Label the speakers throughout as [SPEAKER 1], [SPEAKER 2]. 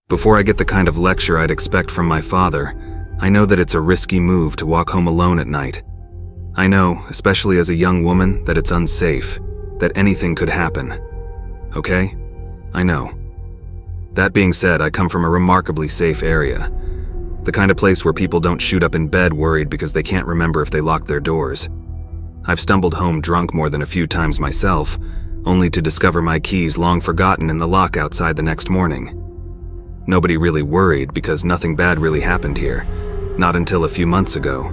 [SPEAKER 1] Before I get the kind of lecture I'd expect from my father, I know that it's a risky move to walk home alone at night. I know, especially as a young woman, that it's unsafe, that anything could happen. Okay? I know. That being said, I come from a remarkably safe area. The kind of place where people don't shoot up in bed worried because they can't remember if they locked their doors. I've stumbled home drunk more than a few times myself, only to discover my keys long forgotten in the lock outside the next morning. Nobody really worried because nothing bad really happened here, not until a few months ago.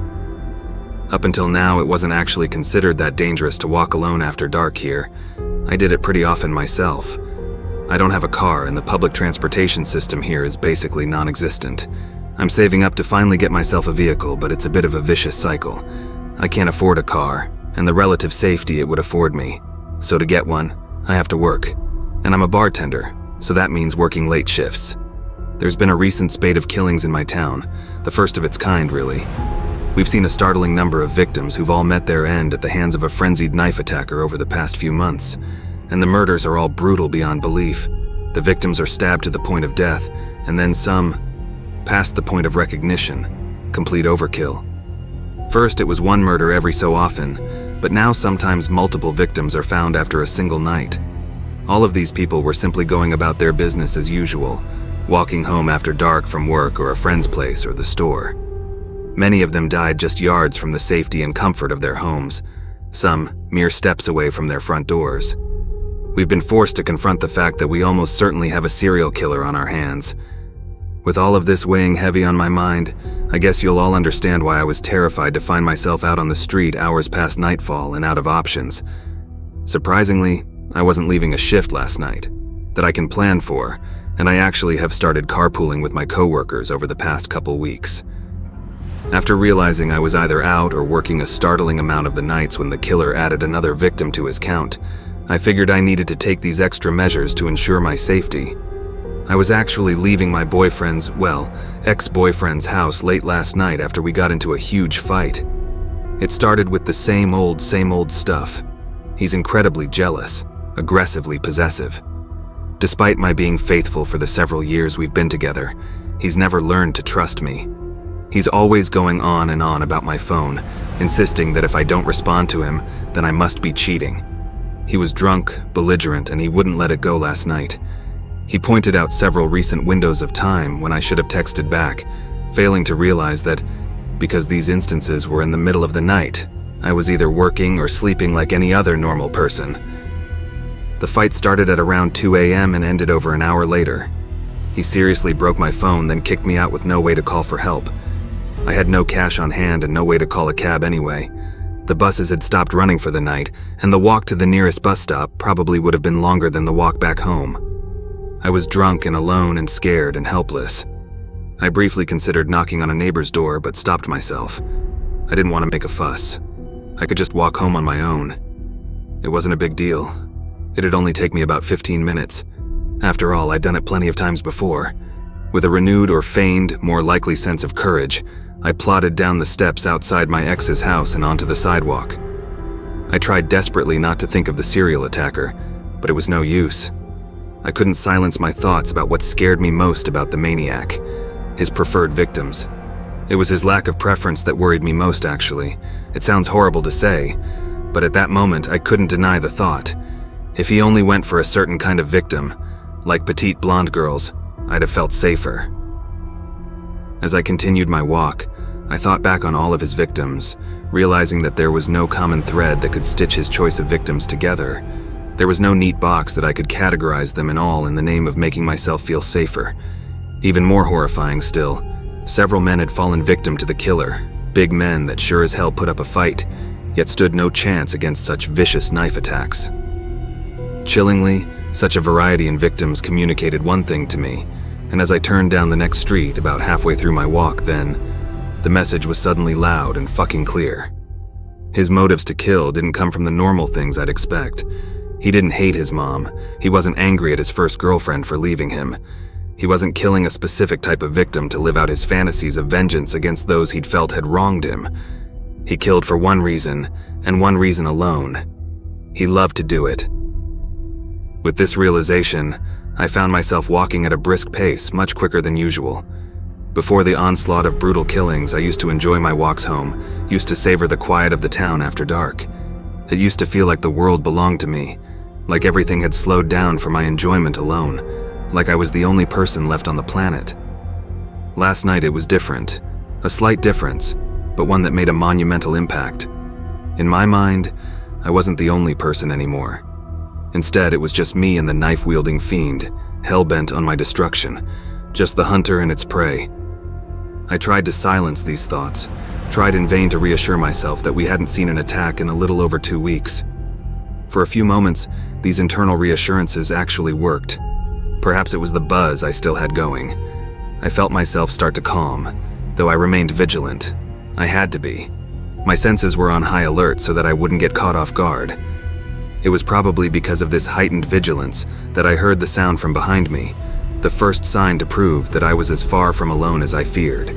[SPEAKER 1] Up until now, it wasn't actually considered that dangerous to walk alone after dark here. I did it pretty often myself. I don't have a car and the public transportation system here is basically non-existent. I'm saving up to finally get myself a vehicle, but it's a bit of a vicious cycle. I can't afford a car, and the relative safety it would afford me. So to get one, I have to work. And I'm a bartender, so that means working late shifts. There's been a recent spate of killings in my town, the first of its kind, really. We've seen a startling number of victims who've all met their end at the hands of a frenzied knife attacker over the past few months, and the murders are all brutal beyond belief. The victims are stabbed to the point of death, and then some past the point of recognition, complete overkill. First, it was one murder every so often, but now sometimes multiple victims are found after a single night. All of these people were simply going about their business as usual, walking home after dark from work or a friend's place or the store. Many of them died just yards from the safety and comfort of their homes, some mere steps away from their front doors. We've been forced to confront the fact that we almost certainly have a serial killer on our hands. With all of this weighing heavy on my mind, I guess you'll all understand why I was terrified to find myself out on the street hours past nightfall and out of options. Surprisingly, I wasn't leaving a shift last night that I can plan for, and I actually have started carpooling with my coworkers over the past couple weeks. After realizing I was either out or working a startling amount of the nights when the killer added another victim to his count, I figured I needed to take these extra measures to ensure my safety. I was actually leaving my boyfriend's, ex-boyfriend's house late last night after we got into a huge fight. It started with the same old stuff. He's incredibly jealous, aggressively possessive. Despite my being faithful for the several years we've been together, he's never learned to trust me. He's always going on and on about my phone, insisting that if I don't respond to him, then I must be cheating. He was drunk, belligerent, and he wouldn't let it go last night. He pointed out several recent windows of time when I should have texted back, failing to realize that, because these instances were in the middle of the night, I was either working or sleeping like any other normal person. The fight started at around 2 a.m. and ended over an hour later. He seriously broke my phone, then kicked me out with no way to call for help. I had no cash on hand and no way to call a cab anyway. The buses had stopped running for the night, and the walk to the nearest bus stop probably would have been longer than the walk back home. I was drunk and alone and scared and helpless. I briefly considered knocking on a neighbor's door, but stopped myself. I didn't want to make a fuss. I could just walk home on my own. It wasn't a big deal. It'd only take me about 15 minutes. After all, I'd done it plenty of times before. With a renewed or feigned, more likely sense of courage, I plodded down the steps outside my ex's house and onto the sidewalk. I tried desperately not to think of the serial attacker, but it was no use. I couldn't silence my thoughts about what scared me most about the maniac, his preferred victims. It was his lack of preference that worried me most, actually. It sounds horrible to say, but at that moment I couldn't deny the thought. If he only went for a certain kind of victim, like petite blonde girls, I'd have felt safer. As I continued my walk, I thought back on all of his victims, realizing that there was no common thread that could stitch his choice of victims together. There was no neat box that I could categorize them in all in the name of making myself feel safer. Even more horrifying still, several men had fallen victim to the killer, big men that sure as hell put up a fight, yet stood no chance against such vicious knife attacks. Chillingly, such a variety in victims communicated one thing to me, and as I turned down the next street about halfway through my walk then, the message was suddenly loud and fucking clear. His motives to kill didn't come from the normal things I'd expect. He didn't hate his mom. He wasn't angry at his first girlfriend for leaving him. He wasn't killing a specific type of victim to live out his fantasies of vengeance against those he'd felt had wronged him. He killed for one reason, and one reason alone. He loved to do it. With this realization, I found myself walking at a brisk pace, much quicker than usual. Before the onslaught of brutal killings, I used to enjoy my walks home, used to savor the quiet of the town after dark. It used to feel like the world belonged to me, like everything had slowed down for my enjoyment alone, like I was the only person left on the planet. Last night it was different, a slight difference, but one that made a monumental impact. In my mind, I wasn't the only person anymore. Instead, it was just me and the knife-wielding fiend, hell-bent on my destruction, just the hunter and its prey. I tried to silence these thoughts, tried in vain to reassure myself that we hadn't seen an attack in a little over 2 weeks. For a few moments, these internal reassurances actually worked. Perhaps it was the buzz I still had going. I felt myself start to calm, though I remained vigilant. I had to be. My senses were on high alert so that I wouldn't get caught off guard. It was probably because of this heightened vigilance that I heard the sound from behind me, the first sign to prove that I was as far from alone as I feared.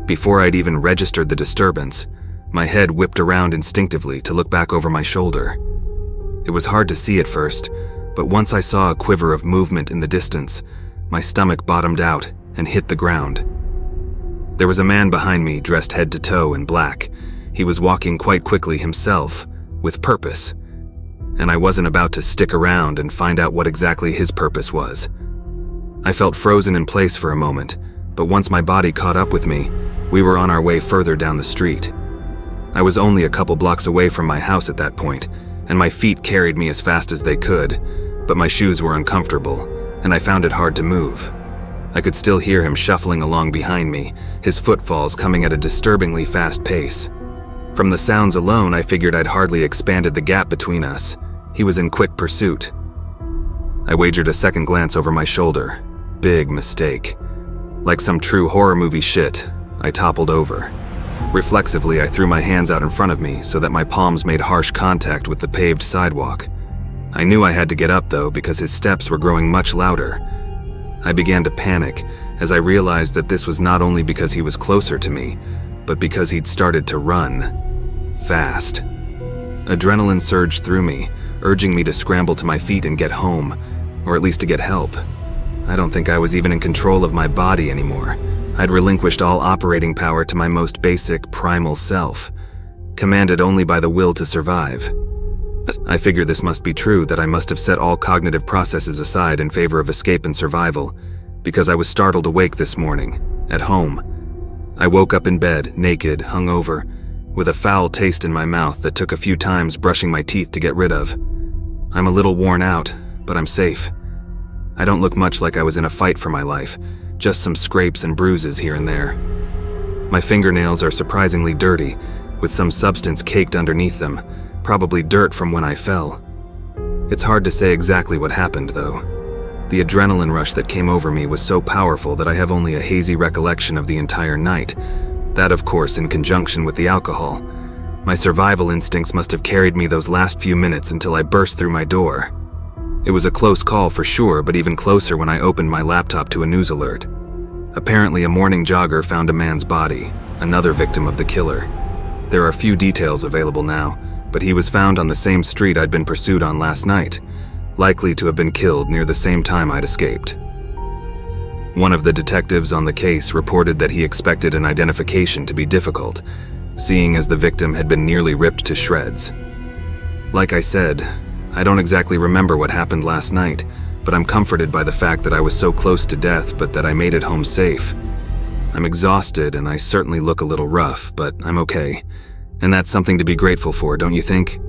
[SPEAKER 1] Before I'd even registered the disturbance, my head whipped around instinctively to look back over my shoulder. It was hard to see at first, but once I saw a quiver of movement in the distance, my stomach bottomed out and hit the ground. There was a man behind me dressed head to toe in black. He was walking quite quickly himself, with purpose, and I wasn't about to stick around and find out what exactly his purpose was. I felt frozen in place for a moment, but once my body caught up with me, we were on our way further down the street. I was only a couple blocks away from my house at that point, and my feet carried me as fast as they could, but my shoes were uncomfortable, and I found it hard to move. I could still hear him shuffling along behind me, his footfalls coming at a disturbingly fast pace. From the sounds alone, I figured I'd hardly expanded the gap between us. He was in quick pursuit. I wagered a second glance over my shoulder. Big mistake. Like some true horror movie shit, I toppled over. Reflexively, I threw my hands out in front of me so that my palms made harsh contact with the paved sidewalk. I knew I had to get up though because his steps were growing much louder. I began to panic as I realized that this was not only because he was closer to me, but because he'd started to run. Fast. Adrenaline surged through me, urging me to scramble to my feet and get home, or at least to get help. I don't think I was even in control of my body anymore. I'd relinquished all operating power to my most basic, primal self, commanded only by the will to survive. I figure this must be true, that I must have set all cognitive processes aside in favor of escape and survival, because I was startled awake this morning, at home. I woke up in bed, naked, hungover, with a foul taste in my mouth that took a few times brushing my teeth to get rid of. I'm a little worn out, but I'm safe. I don't look much like I was in a fight for my life, just some scrapes and bruises here and there. My fingernails are surprisingly dirty, with some substance caked underneath them, probably dirt from when I fell. It's hard to say exactly what happened, though. The adrenaline rush that came over me was so powerful that I have only a hazy recollection of the entire night, that of course in conjunction with the alcohol. My survival instincts must have carried me those last few minutes until I burst through my door. It was a close call for sure, but even closer when I opened my laptop to a news alert. Apparently a morning jogger found a man's body, another victim of the killer. There are few details available now, but he was found on the same street I'd been pursued on last night, likely to have been killed near the same time I'd escaped. One of the detectives on the case reported that he expected an identification to be difficult, seeing as the victim had been nearly ripped to shreds. Like I said, I don't exactly remember what happened last night, but I'm comforted by the fact that I was so close to death but that I made it home safe. I'm exhausted and I certainly look a little rough, but I'm okay. And that's something to be grateful for, don't you think?